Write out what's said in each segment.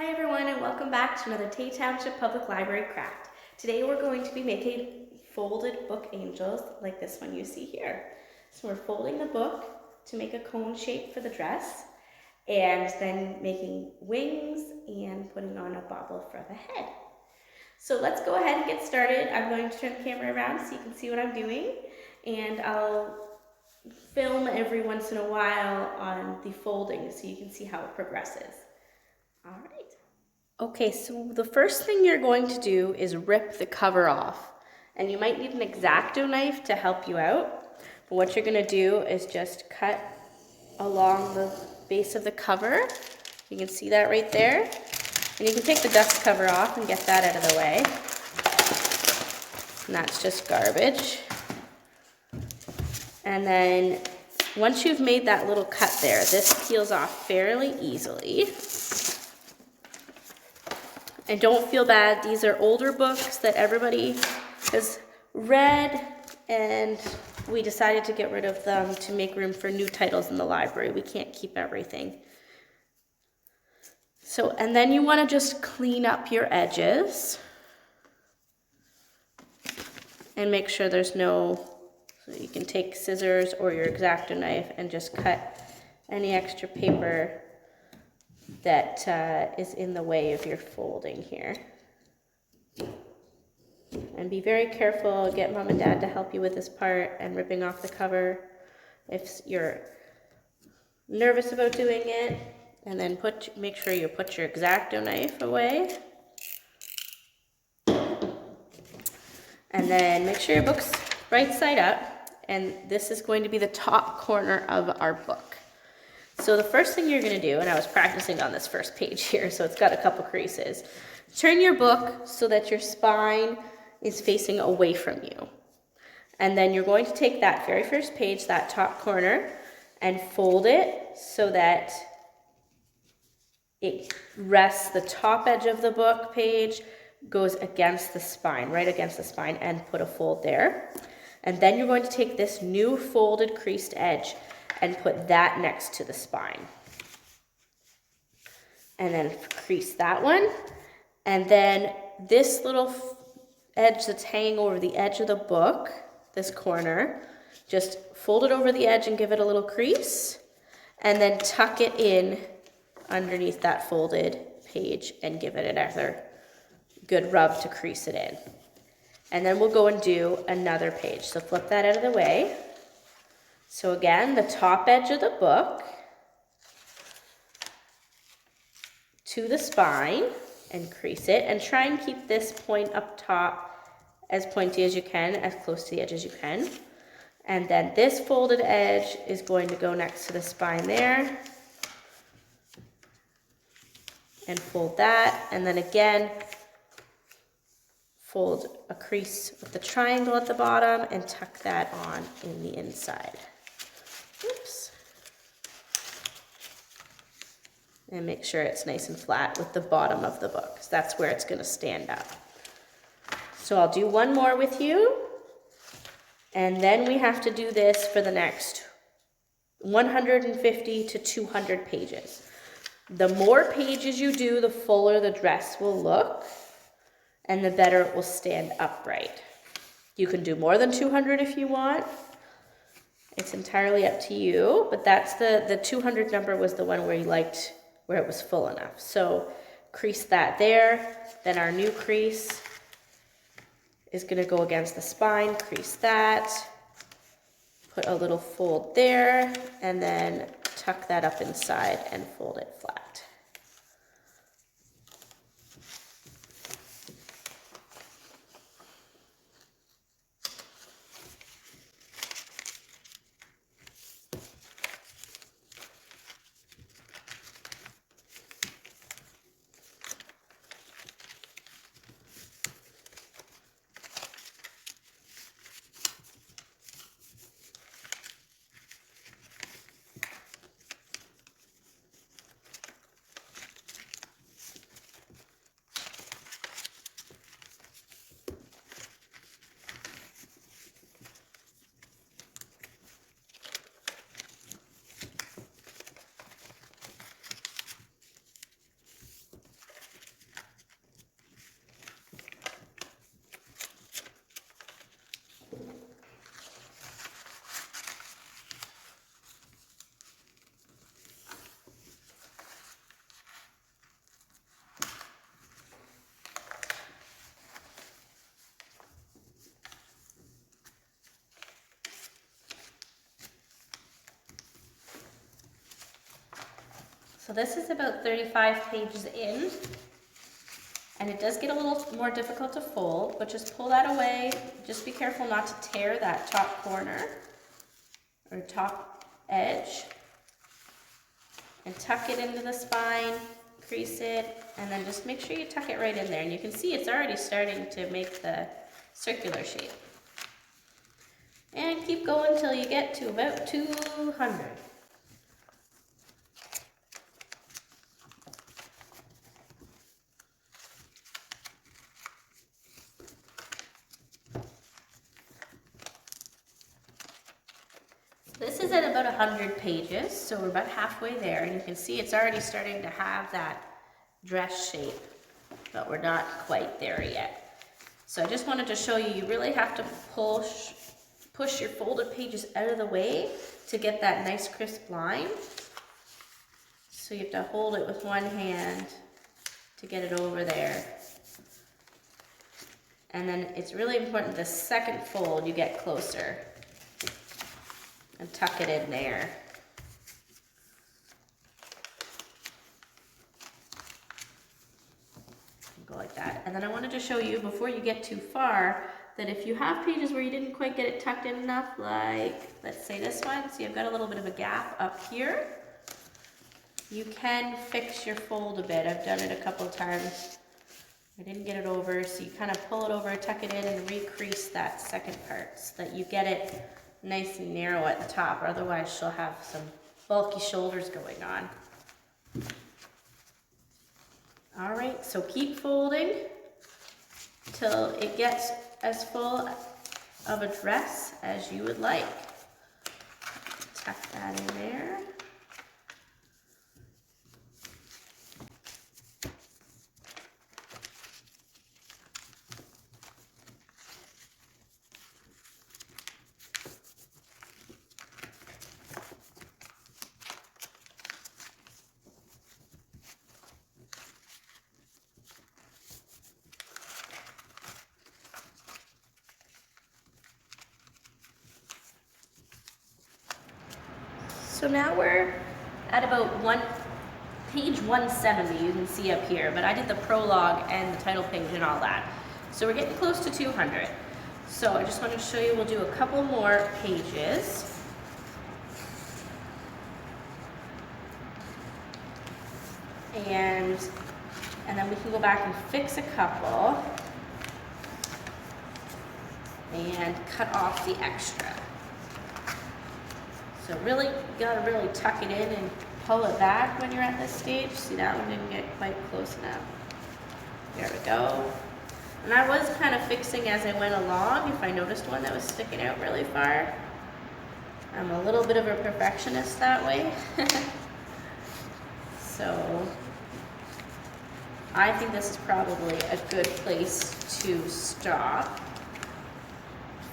Hi everyone and welcome back to another Tay Township Public Library craft. Today we're going to be making folded book angels like this one you see here. So we're folding the book to make a cone shape for the dress and then making wings and putting on a bobble for the head. So let's go ahead and get started. I'm going to turn the camera around so you can see what I'm doing, and I'll film every once in a while on the folding so you can see how it progresses. All right. Okay, so the first thing you're going to do is rip the cover off. And you might need an X-Acto knife to help you out. But what you're going to do is just cut along the base of the cover. You can see that right there. And you can take the dust cover off and get that out of the way. And that's just garbage. And then once you've made that little cut there, this peels off fairly easily. And don't feel bad, these are older books that everybody has read, and we decided to get rid of them to make room for new titles in the library. We can't keep everything. So, and then you want to just clean up your edges and make sure there's no, so you can take scissors or your X-Acto knife and just cut any extra paper that is in the way of your folding here. And be very careful, get mom and dad to help you with this part and ripping off the cover if you're nervous about doing it. And then make sure you put your X-Acto knife away. And then make sure your book's right side up, and this is going to be the top corner of our book. So the first thing you're going to do, and I was practicing on this first page here, so it's got a couple creases. Turn your book so that your spine is facing away from you. And then you're going to take that very first page, that top corner, and fold it so that it rests, the top edge of the book page goes against the spine, right against the spine, and put a fold there. And then you're going to take this new folded creased edge and put that next to the spine. And then crease that one. And then this little edge that's hanging over the edge of the book, this corner, just fold it over the edge and give it a little crease. And then tuck it in underneath that folded page and give it another good rub to crease it in. And then we'll go and do another page. So flip that out of the way. So again, the top edge of the book to the spine and crease it, and try and keep this point up top as pointy as you can, as close to the edge as you can. And then this folded edge is going to go next to the spine there. And fold that, and then again, fold a crease with the triangle at the bottom and tuck that on in the inside. Oops. And make sure it's nice and flat with the bottom of the book, because that's where it's going to stand up. So I'll do one more with you, and then we have to do this for the next 150 to 200 pages. The more pages you do, the fuller the dress will look, and the better it will stand upright. You can do more than 200 if you want. It's entirely up to you, but that's the 200 number was the one where you liked, where it was full enough. So crease that there. Then our new crease is going to go against the spine. Crease that. Put a little fold there, and then tuck that up inside and fold it flat. So this is about 35 pages in, and it does get a little more difficult to fold, but just pull that away. Just be careful not to tear that top corner or top edge, and tuck it into the spine, crease it, and then just make sure you tuck it right in there. And you can see it's already starting to make the circular shape. And keep going until you get to about 200. This is at about 100 pages, so we're about halfway there, and you can see it's already starting to have that dress shape, but we're not quite there yet. So I just wanted to show you, you really have to push your folded pages out of the way to get that nice crisp line. So you have to hold it with one hand to get it over there. And then it's really important the second fold you get closer and tuck it in there. Go like that. And then I wanted to show you before you get too far that if you have pages where you didn't quite get it tucked in enough, like let's say this one, see I've got a little bit of a gap up here, you can fix your fold a bit. I've done it a couple of times. I didn't get it over, so you kind of pull it over, tuck it in, and recrease that second part so that you get it nice and narrow at the top, or otherwise she'll have some bulky shoulders going on. All right, so keep folding till it gets as full of a dress as you would like. Tuck that in there. So now we're at about page 170, you can see up here, but I did the prologue and the title page and all that. So we're getting close to 200. So I just wanted to show you, we'll do a couple more pages. And then we can go back and fix a couple and cut off the extra. So really, you gotta really tuck it in and pull it back when you're at this stage. See, that one didn't get quite close enough. There we go. And I was kind of fixing as I went along if I noticed one that was sticking out really far. I'm a little bit of a perfectionist that way. So I think this is probably a good place to stop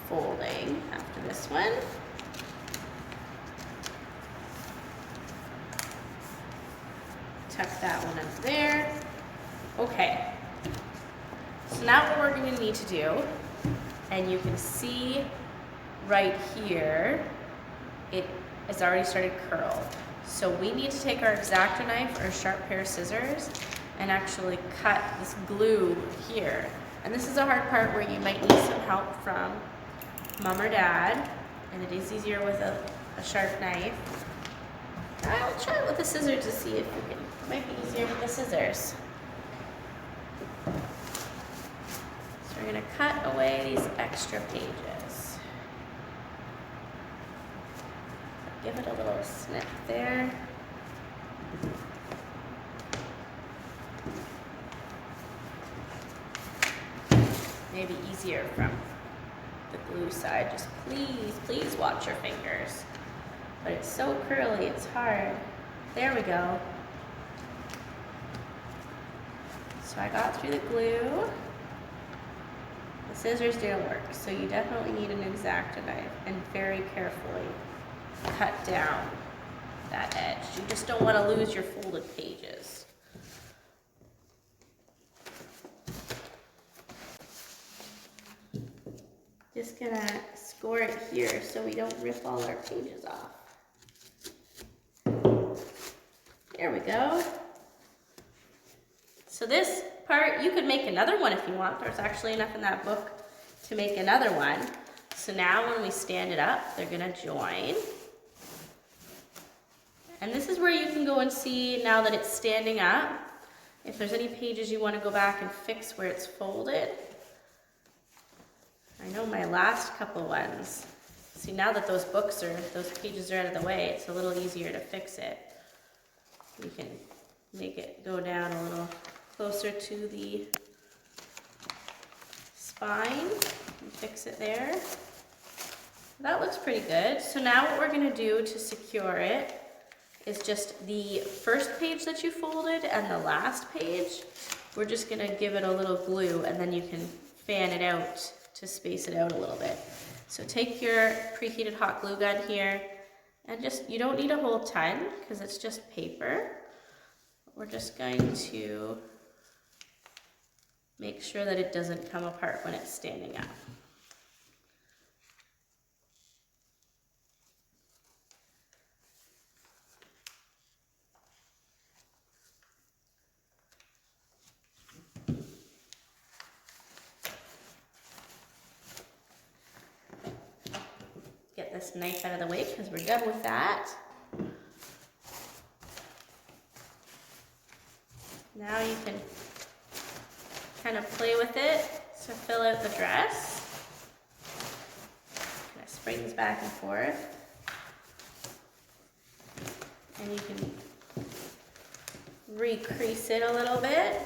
folding after this one. Tuck that one up there. Okay, so now what we're going to need to do, and you can see right here, it has already started curl. So we need to take our X-Acto knife or a sharp pair of scissors and actually cut this glue here. And this is a hard part where you might need some help from mom or dad, and it is easier with a sharp knife. I'll try it with the scissors to see if you can. It might be easier with the scissors. So we're going to cut away these extra pages. Give it a little snip there. Maybe easier from the glue side. Just please watch your fingers. But it's so curly, it's hard. There we go. So I got through the glue. The scissors didn't work, so you definitely need an X-Acto knife and very carefully cut down that edge. You just don't want to lose your folded pages. Just gonna score it here so we don't rip all our pages off. There we go. So this part, you could make another one if you want. There's actually enough in that book to make another one. So now when we stand it up, they're gonna join. And this is where you can go and see, now that it's standing up, if there's any pages you want to go back and fix where it's folded. I know my last couple ones, see, now that those pages are out of the way, it's a little easier to fix it. You can make it go down a little closer to the spine and fix it there. That looks pretty good. So now what we're gonna do to secure it is just the first page that you folded and the last page, we're just gonna give it a little glue, and then you can fan it out to space it out a little bit. So take your preheated hot glue gun here, and you don't need a whole ton because it's just paper. We're just going to make sure that it doesn't come apart when it's standing up. Get this knife out of the way because we're done with that. Now you can kind of play with it to fill out the dress. Kind of springs back and forth. And you can recrease it a little bit.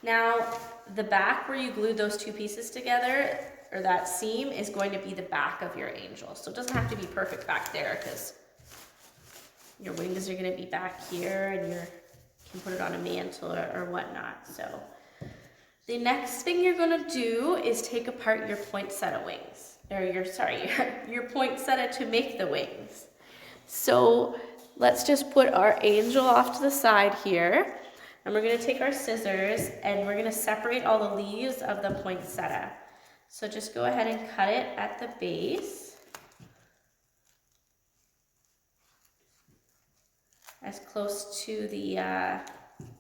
Now, the back where you glued those two pieces together, or that seam, is going to be the back of your angel. So it doesn't have to be perfect back there because your wings are going to be back here, and you can put it on a mantle or whatnot. So the next thing you're going to do is take apart your poinsettia wings, or your poinsettia to make the wings. So let's just put our angel off to the side here, and we're going to take our scissors and we're going to separate all the leaves of the poinsettia. So just go ahead and cut it at the base as close to the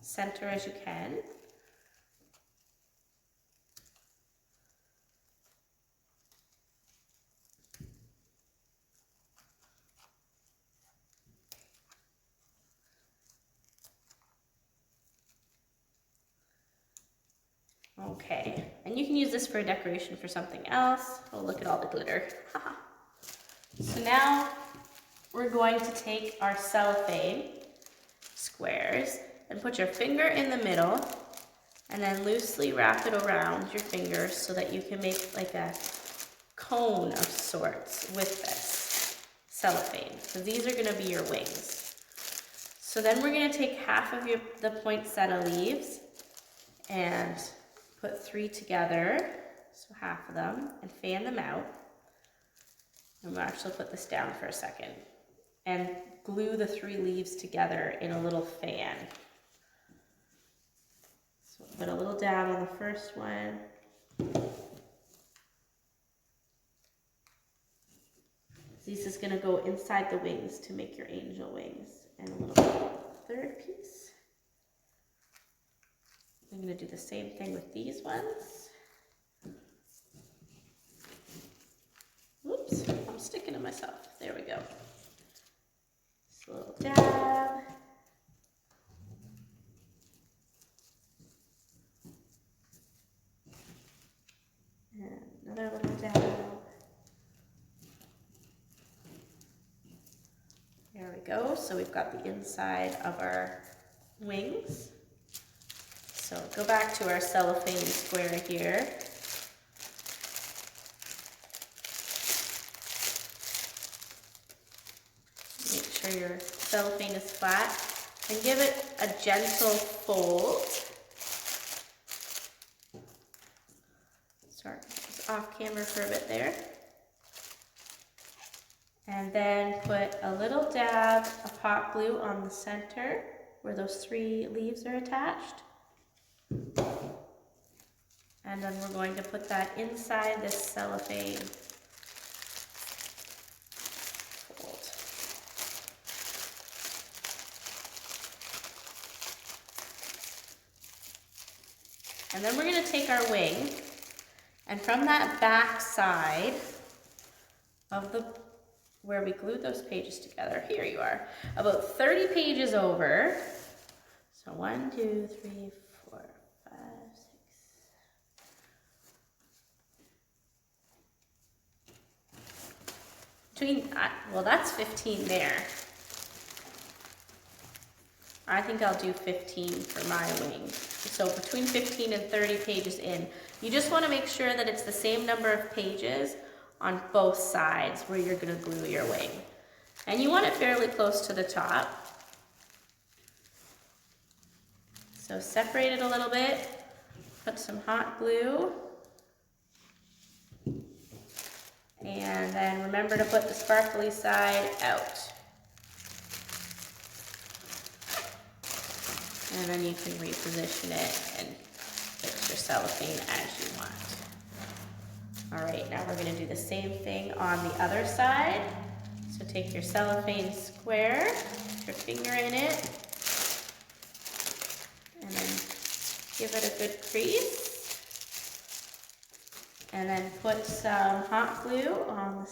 center as you can. Okay, and you can use this for a decoration for something else. Oh, look at all the glitter. So now we're going to take our cellophane squares and put your finger in the middle and then loosely wrap it around your finger so that you can make like a cone of sorts with this cellophane. So these are gonna be your wings. So then we're gonna take half of the poinsettia leaves and put 3 together, so half of them, and fan them out. And we'll actually put this down for a second and glue the 3 leaves together in a little fan. So put a little down on the first one. This is gonna go inside the wings to make your angel wings, and a little third piece. I'm going to do the same thing with these ones. Oops, I'm sticking to myself. There we go. Just a little dab. And another little dab. There we go. So we've got the inside of our wings. So go back to our cellophane square here. Make sure your cellophane is flat and give it a gentle fold. Sorry, just off camera for a bit there. And then put a little dab of hot glue on the center where those 3 leaves are attached. And then we're going to put that inside this cellophane fold. And then we're going to take our wing, and from that back side of the, where we glued those pages together, here you are, about 30 pages over. So 1, 2, 3, 4, 5, 6. Well, that's 15 there. I think I'll do 15 for my wing. So between 15 and 30 pages in. You just want to make sure that it's the same number of pages on both sides where you're going to glue your wing. And you want it fairly close to the top. So separate it a little bit, put some hot glue, and then remember to put the sparkly side out. And then you can reposition it and fix your cellophane as you want. All right, now we're gonna do the same thing on the other side. So take your cellophane square, put your finger in it, and then give it a good crease. And then put some hot glue on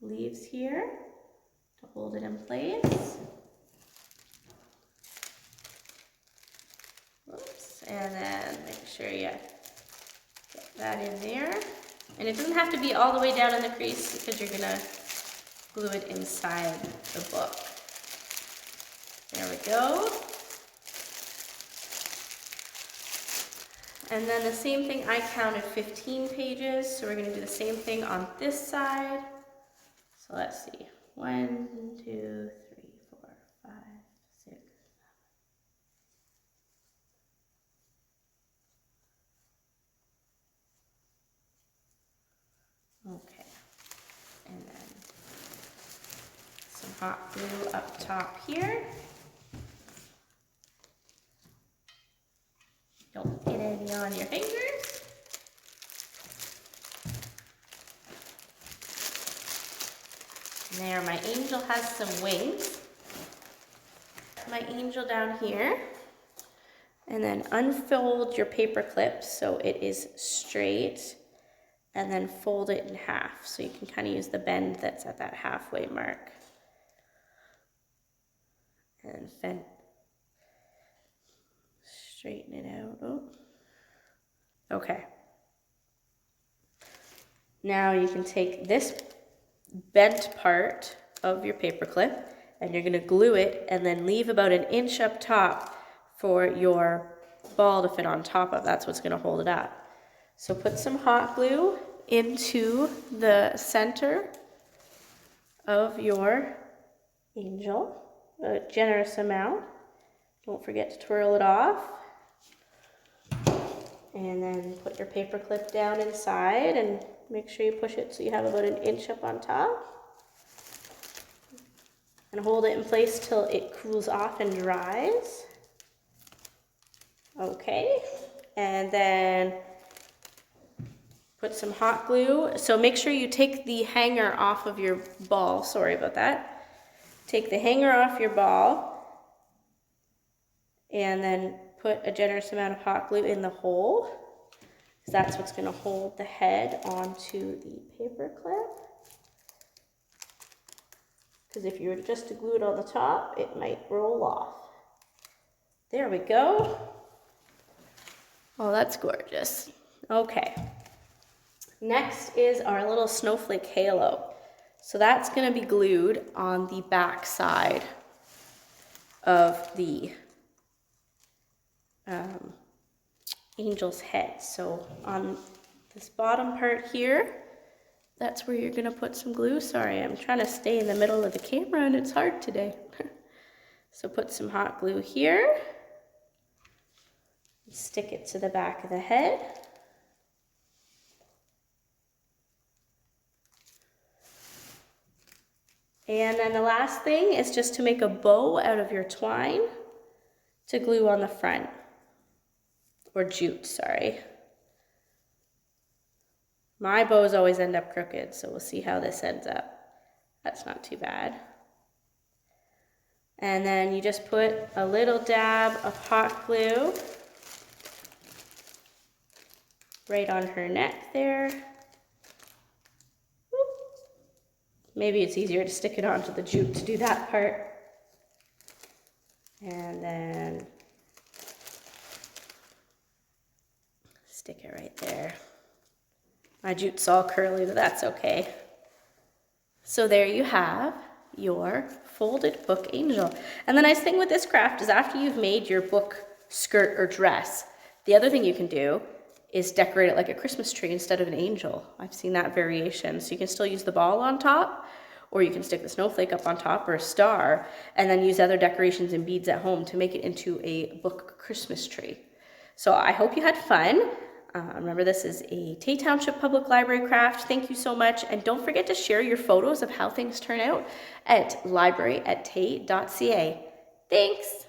the leaves here to hold it in place. Whoops, and then make sure you get that in there. And it doesn't have to be all the way down in the crease because you're gonna glue it inside the book. There we go. And then the same thing, I counted 15 pages, so we're gonna do the same thing on this side. So let's see, 1, 2, 3, 4, 5, 6, 7. Okay, and then some hot glue up top here. Don't get any on your fingers. And there, my angel has some wings. My angel down here. And then unfold your paper clip so it is straight. And then fold it in half. So you can kind of use the bend that's at that halfway mark. And then straighten it out. Oh. Okay. Now you can take this bent part of your paper clip and you're going to glue it and then leave about an inch up top for your ball to fit on top of. That's what's going to hold it up. So put some hot glue into the center of your angel, a generous amount. Don't forget to twirl it off. And then put your paper clip down inside and make sure you push it so you have about an inch up on top. And hold it in place till it cools off and dries. Okay, and then put some hot glue. So make sure you take the hanger off of your ball. Sorry about that. Take the hanger off your ball and then put a generous amount of hot glue in the hole, because that's what's going to hold the head onto the paper clip. Because if you were just to glue it on the top, it might roll off. There we go. Oh, that's gorgeous. Okay. Next is our little snowflake halo. So that's going to be glued on the back side of the angel's head. So on this bottom part here, that's where you're going to put some glue. Sorry, I'm trying to stay in the middle of the camera and it's hard today. So put some hot glue here. Stick it to the back of the head. And then the last thing is just to make a bow out of your twine to glue on the front. Or jute, sorry. My bows always end up crooked, so we'll see how this ends up. That's not too bad. And then you just put a little dab of hot glue right on her neck there. Maybe it's easier to stick it onto the jute to do that part. And then stick it right there. My jute's all curly, but that's okay. So there you have your folded book angel. And the nice thing with this craft is after you've made your book skirt or dress, the other thing you can do is decorate it like a Christmas tree instead of an angel. I've seen that variation. So you can still use the ball on top, or you can stick the snowflake up on top or a star, and then use other decorations and beads at home to make it into a book Christmas tree. So I hope you had fun. Remember, this is a Tay Township Public Library craft. Thank you so much. And don't forget to share your photos of how things turn out at library@tay.ca. Thanks.